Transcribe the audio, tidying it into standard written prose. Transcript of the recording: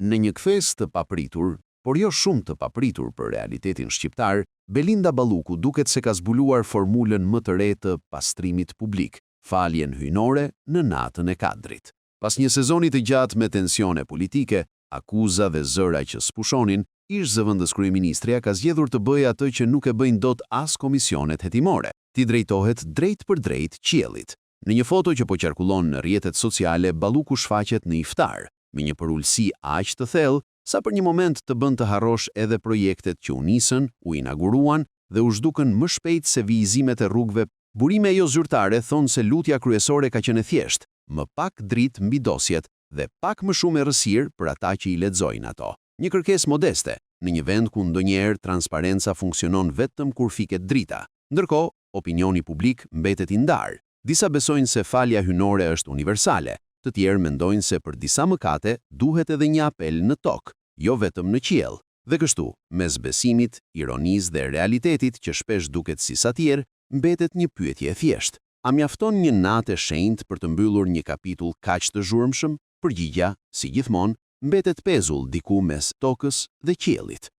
Në një kthes të papritur, por jo shumë të papritur për realitetin shqiptar, Belinda Balluku duket se ka zbuluar formulën më të re të pastrimit publik, faljen hyjnore në natën e Kadrit. Pas një sezoni të gjatë me tensione politike, akuza dhe zëra që spusonin, ish zëvendës kryeministria ka zgjedhur të bëjë atë që nuk e bëjnë dot as komisionet hetimore, ti drejtohet drejt për drejt qiellit. Në një foto që po qarkullon në rrjetet sociale, Balluku shfaqet në iftar, me një përullësi aq të thellë sa për një moment të bën të harrosh edhe projektet që u nisën, u inauguruan dhe u zhdukën më shpejt se vijizimet e rrugëve. Burime jo zyrtare thonë se lutja kryesore ka qenë thjesht, më pak dritë mbi dosjet dhe pak më shumë errësirë për ata që i lexojnë ato. Një kërkesë modeste, në një vend ku ndonjëherë transparenca funksionon vetëm kur fiket drita. Ndërkohë, opinioni publik mbetet i ndarë. Disa besojnë se falja hyjnore është universale, të tjerë mendojnë se për disa mëkate duhet edhe një apel në tokë, jo vetëm në qiell. Dhe kështu, mes besimit, ironisë dhe realitetit që shpesh duket si satir, mbetet një pyetje e thjeshtë. A mjafton një natë e shenjtë për të mbyllur një kapitull kaq të zhurmshëm? Përgjigja, si gjithmonë, mbetet pezull diku mes tokës dhe qiellit.